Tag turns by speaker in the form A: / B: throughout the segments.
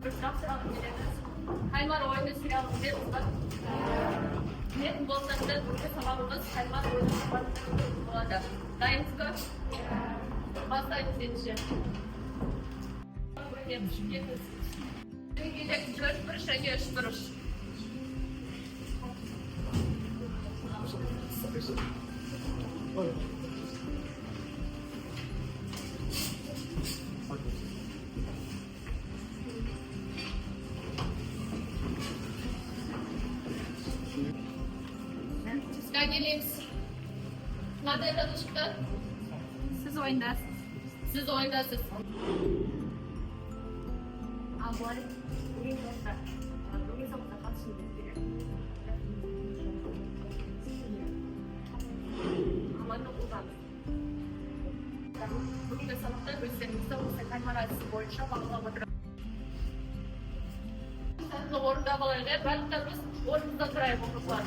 A: Sınav sıralım biliriz. Kaymar oyunu sıralım biliriz. Ne bolsa da bugün sabahımız kaymar oyunu sabahımız olacak. Dayanışma. Başlayın seçeceğim. Gidecek 4 kuruş, 5 kuruş. Geliniz. Nerede çıktı? Siz oyundasınız. Siz oyundasınız. Abone olmayı Bugün de sanatlar gösterimizde Ulusal Marazisi boyunca bağlamadır. Orada bağlayla ben de biz orada durayım olurlar.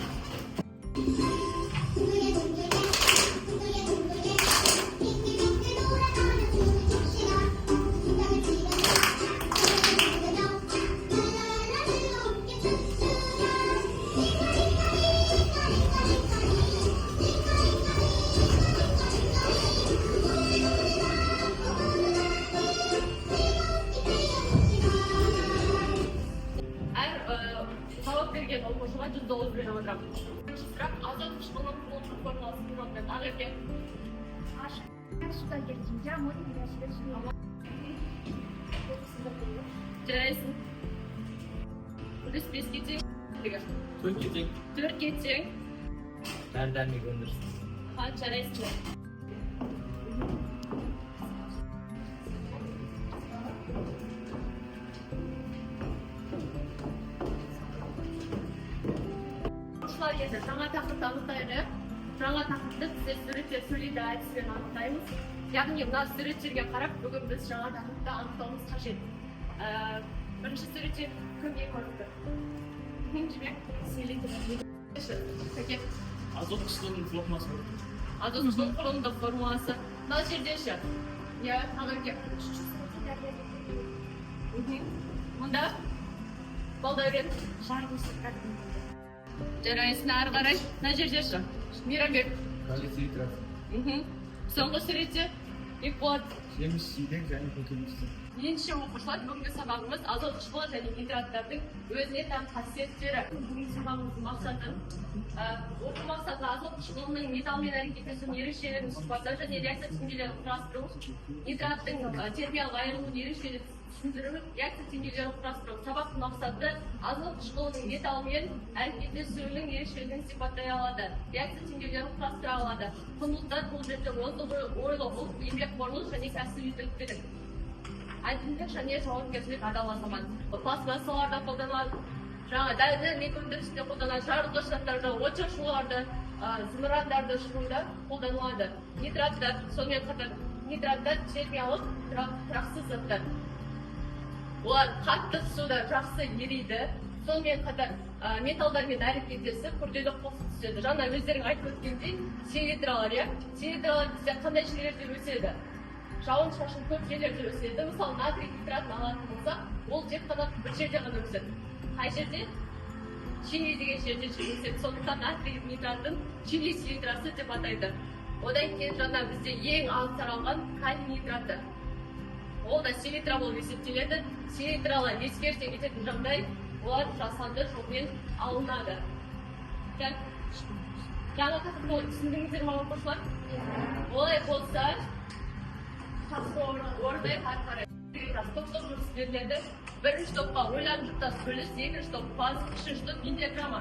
A: Olmasına %10 bir hologram. Sırak azalmış olan kontrol formasını kullanmak. Alırken
B: sudah jadi jenjang, mau sudah semua.
A: Ceraisin. Udah space geçecek.
C: Türk gidecek.
A: Türk geçecek.
C: Nereden mi göndersin?
A: Ha ceraisin. Yeter. Жаңа тақырыпты анықтайық. Жаңа тақырыпты сізге суреттер сөйлейді әдіспен анықтаймыз. Яғни мына суреттерге қарап бүгін біз жаңа тақырыпты анықтауымыз қажет. Бірінші суреттер кімге көрінді? Кім жібек? Селектор.
C: Азот қышқылының формасы.
A: Азот қышқылының формасы. Мына жерде ше. Иә, тағырге. Мұнда? Балдайрен. Жарайсың ары қарай. Мына жерде ше. Мейрамбек.
C: Калиций нитрат.
A: Соңғы суретте Бекболат.
C: Жеміс жидек және көкөністер.
A: Енші оқушылар бүгінгі сабағымыз азот қышқылы және нитраттардың өзіне тән қасиеттері. Бүгінгі сабағымыздың мақсаты оқу мақсаты азот қышқылының металлмен әрекеттесуінің ерекшелігін сипаттау және реакция теңдеулерін құрастыру, нитраттың термиялық айырылуының ерекшелігін түсіндіру, реакция теңдеулерін құрастыру. Сабақтың мақсаты азот қышқылының металлмен әрекеттесуінің ерекшелігін сипаттай алады, реакция теңдеулерін құрастыра алады. Құндылықтар бұл жерде ойлау, еңбекқорлық және кәсібилік. Әділдік және жауапкершілік адал азамат. Пластмассаларда қолданылады. Жаңа дәрі өндірісінде қолданылады. Жарылғыш заттарда, отшашуларда, зымырандарды шығуда қолданылады. Нитраттар, сонымен қатар нитраттар термиялық тұрақсыз заттар. Олар қатты суда жақсы ериді. Сонымен қатар металдармен әрекеттесіп, күрделі қосып түседі. Жаңа өздерің айтып өткендей, селитралар, иә? Селитралар бізде қандай жерлерде өседі? Жауын шашын көп жерлерде өседі. Мысалы, натрий нитратын алатын болсақ, ол тек қана бір жерде ғана өседі. Қай жерде? Чили деген жерде өседі. Сондықтан натрий нитратын чили селитрасы деп атайды. Одан кейін жаңа бізде ең аз таралған калий нитраты. Ол да селитра болып есептеледі. Селитралар ескерте кететін жағдай, олар жасанды жолмен алынады. Жаңа тақырыпты түсіндіңіздер ме оқушылар? Олай болса, жақсы орындай қарай. Топтық жүрістерлерді бірінші топқа ойланшықтас бөліс, екінші топ паз, үшінші топ интеграмма.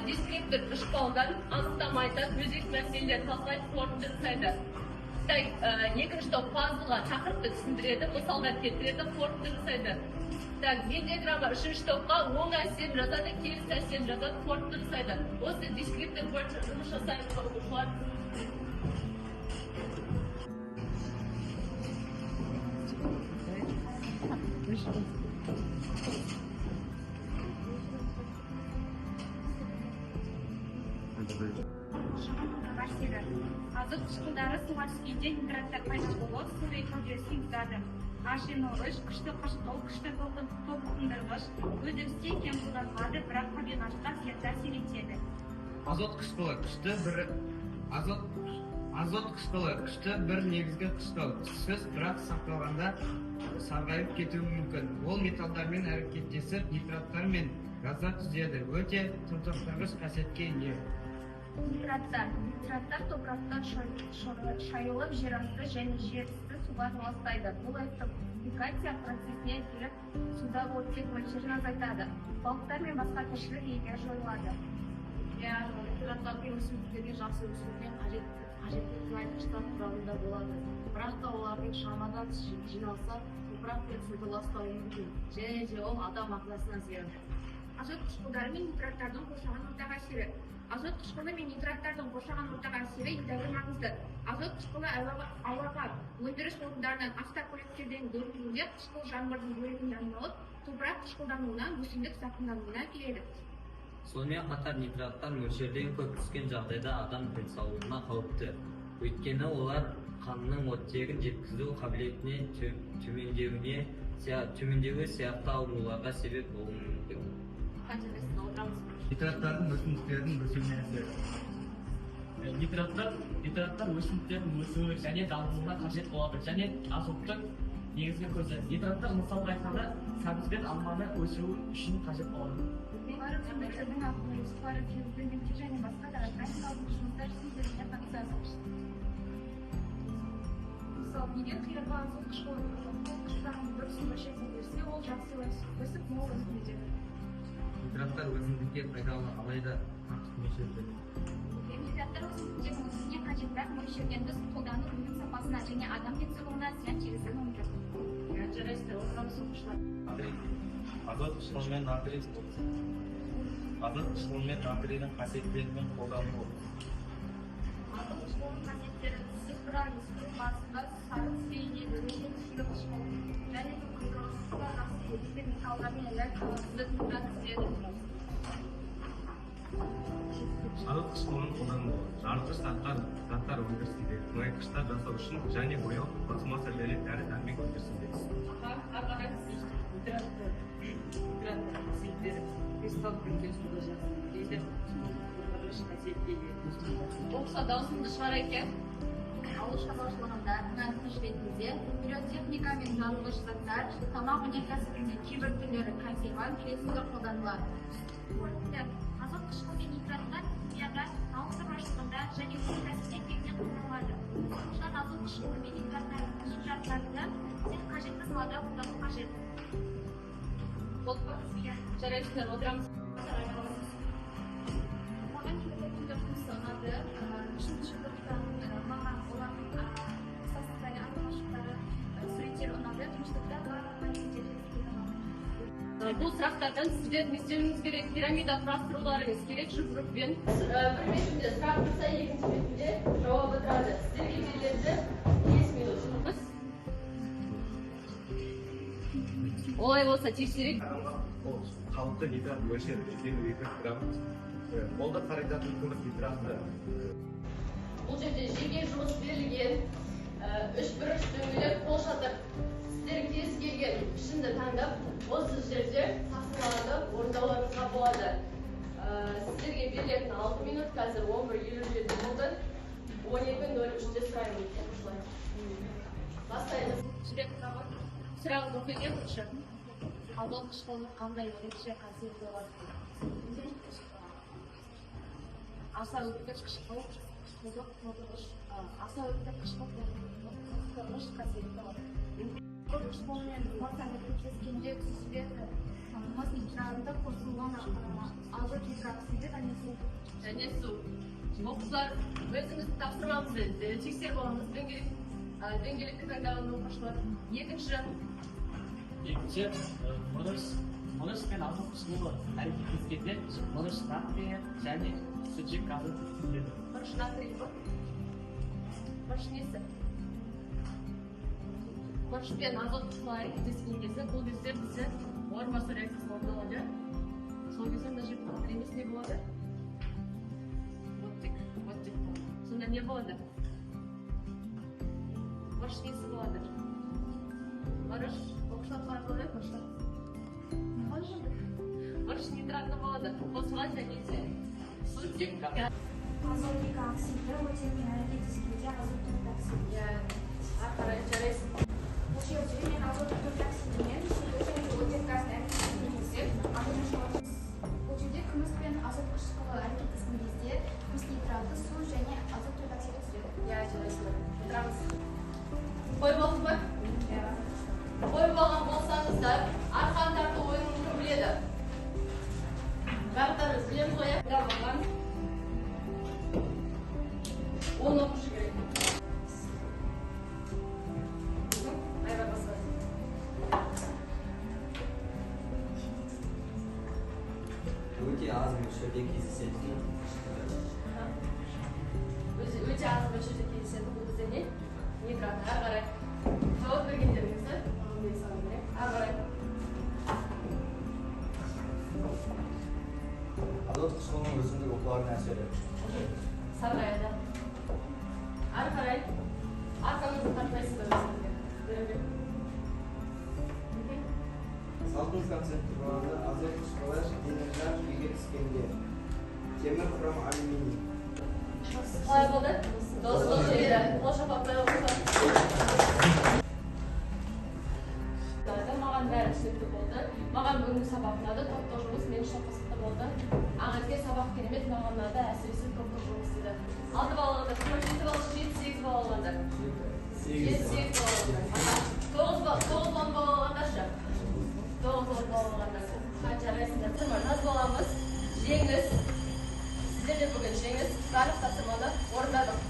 A: Дискриптор үш балдан анықтамайды, өзек мәселелер талқылайды, қорытынды жасайды. Екінші топ пазылға тақырыпты түсіндіреді, мысалдар келтіреді, қорытынды жасайды. Интеграмма үшінші топқа оң әсерін жазады, келіс әсерін жазады, қорытынды жасайды. Осы дискриптор бойынша жұмыс жасаймыз оқушылар. Азот қышқылдары суға түскенде нитраттар пайда болып, су экологиясын бұзады.
B: ашынғыш, күшті қышқыл, күшті толқындырғыш, өндірісте кең қолданылады, бірақ табиғатқа теріс әсер етеді.
D: Азот қышқылы күшті бір негізгі қышқыл, түссіз бірақ сақталғанда сарғайып кетуі мүмкін. Ол металдармен әрекеттесіп, нитраттар мен газдар түзеді. Өте тұншықтырғыш қасиетке ие.
B: Нитраттар топырақтан шайылып, жер асты және жер үсті суға ластайды. Бұл электрификация процесіне келіп, судағы оттек мөлшерін азайтады. Балықтар мен басқа тіршілік иелері жойылады.
A: Нитраттардың өсімдіктерге жақсы өсуіне қажетті тыңайтқыштар құрамында болады. Бірақ та олардың шамадан тыс жиналса, топырақ пен суды ластауы мүмкін, және де ол адам ағзасына зиян.
B: Азот қышқылдары мен нитраттардың қоршаған ортаға әсері. Азот қышқылы мен нитраттардың қоршаған ортаға әсері едәуір маңызды. Азот қышқылы ауаға, өндіріс орындарынан, автокөліктерден бөлінуінде қышқыл жаңбырдың бөлігіне айналып, топырақ қышқылдануынан, өсімдік зақымдануына әкеледі.
E: Сонымен қатар нитраттар мөлшерден көп түскен жағдайда адам денсаулығына қауіпті. Өйткені олар қанның оттегін жеткізу қабілетіне төмендеуі сияқты ауруларға себеп болуы мүмкін.
D: Нитраттардың өсімдіктердің өсуіне әсері.
C: Нитраттар өсімдіктердің өсуі және дамуына қажет болады және азоттың негізгі көзі. Нитраттар мысалға айтқанда сәбіз бен алманы өсуі үшін қажет болады.
B: Олар өсімдіктердің ақуы, ферменттер және басқа да органикалық жұмыстар істеріне қатысады. Мысалы, егер қиырға азот қышқылын дұрыс мөлшерде берсе, ол жақсы өсіп, мол өнім береді.
D: Нитраттар өсімдікке пайдалы, алайда артық мөлшерде.
B: Нитраттар өсімдіктердің өсуіне қажет, бірақ мөлшерден тыс қолдану өнім сапасына және адам денсаулығына зиян тигізуі мүмкін.
A: Жарайсыздар, отырамыз оқушылар.
F: Азот қышқылы мен натрийдің қасиеттерімен қолданылуы.
B: Азот қышқылының қасиеттері цифра, ескіру барысында сары түсейінен өте түсілі қышқыл және күнқұрғысызға жақсы етті металдар мен электролиттерді түзеді.
F: Азот қышқылының қолданылуы жарылғыш заттар өндірісінде, тыңайтқыштар жасау үшін және бояу, пластмасса және дәрі-дәрмек өндірісінде.
A: Оқса даусымды шығар екен.
B: Ауыл шаруашылығында, нарықтық ретінде, пиротехника мен жарылғыш заттар, тамақ өнеркәсібінде кейбір түрлері консервант ретінде қолданылады. Азот қышқылы мен нитраттар химияда, ауыл шаруашылығында және өнеркәсіпте кеңінен қолданылады. Сондықтан азот қышқылы мен нитраттардың қосымшаларында тек қажетті салада қолдану қажет.
A: Жарайсыздар, отырамыз.
B: Маған негізгі күнді ұнады. Үшінші топтан маған олардың состояние армашықтары суреттері ұнады. Тыныштықта барлық мәліметтер ұнады.
A: Бұл сұрақтардан сіздер не істеуіңіз керек? Пирамида құрастыруларыңыз керек жүгіріппен. Бір бетінде сұрақ тұрса, екінші бетінде жауап отырады. Сіздерге беріледі 5 минут жұмыс. Олай болса тексерейік.
F: Қалыпты нитрат мөлшері 2 грамм. Ол да қарайтатын күміс нитратты.
A: Бұл жерде жеке жұмыс берілген, 3 бұрыш дөңгелек қол шатыр. Сіздер кез келген пішімді таңдап, осы жерде тасымалдап орындауларыңызға болады. Сіздерге берілетін 6 минут қазір 11:57 болды. 12:03-те сұраймын. Бастаймыз. Сұрағын оқиын тұршы. Азот қышқылының қандай ерекше қасиеті бар? Аса өткіш қышқыл, аса өткіш қышқыл қорғыш қасиеті бар.
B: Азот қышқылымен масаны көптескенде түсіреді. Мас нитраты қосылған азот гидроксиді
A: және су. Оқушылар, өзіңізді тапсырмаңызды тексеріп алыңыз. Дөңгелекті таңдаған оқушылар.
C: Екінші, мырыш пен азот қышқылы әрекеттескенде мырыш натрий және сүтжек газы түзіледі.
A: Мырыш натрий бар. Мырыш несі? Мырыш пен азот қышқылы әрекеттескен кезде бұл кезде бізде ормасы реакциясы орындалады. Сол кезде мына жерде натрий емес не болады? Оттек. Сонда не болады? Мырыш несі болады? Barış, oxshot farqli boshqa. Barış neytralni bo'ladi. Qo'zg'al және suv
B: Азотник оксиді өте кинетическийде азоттық оксид.
A: Ары жарайсың.
B: Осы жерде мен азоттық оксидімен өте газды әрекеттесіп, бұл жерде күміс пен азот қышқылы әрекеттескен кезде күміс нейтралды су және азоттық оксид түсіреді.
A: Жарайсың. Отырамыз. Қойып алдыңыз ба? Қойып алған болсаңыздар, арқан тарту ойынын кім біледі? Барлықтарыңыз білеміз ғой, иә? Алған. Оны оқышы керек. Айға басады.
E: Өте аз мөлшерде кездесетін
A: Өте аз мөлшерде кездеседі. Бұл бізде не? Нитрат. Ары қарай. Жауап бергендеріңізді. Ары қарай.
G: Азот қышқылының өсімдік ұлпаларына әсері.
A: Сарғаяды. Ары қарай. Арқаңызды тартпайсыздар өзіңізге.
G: Салқын концентрі болғанда азот қышқылы денежар күйге түскенде. Темір құрам алюминий.
A: Қалай болды? Дос еді. Болашақ баптай оқыса. Маған бәрі түсінікті болды. Маған бүгінгі сабақ ұнады. Топтық жұмыс мен үшін қызықты болды. Ағызге сабақ керемет, маған ұнады. Әсіресе топтық жұмыс деді. 6 бал алғандар, 7 бал, 7-8 бал алғандар. 7-8 бал алғандар. 9 бал алғандар шы. 9 бал алғандар. Жарайсыңдар. Тұрмар, наз боламыз. Жеңіз. Сіздер де бүгін жеңіз. Барлық тапсырманы орындадық.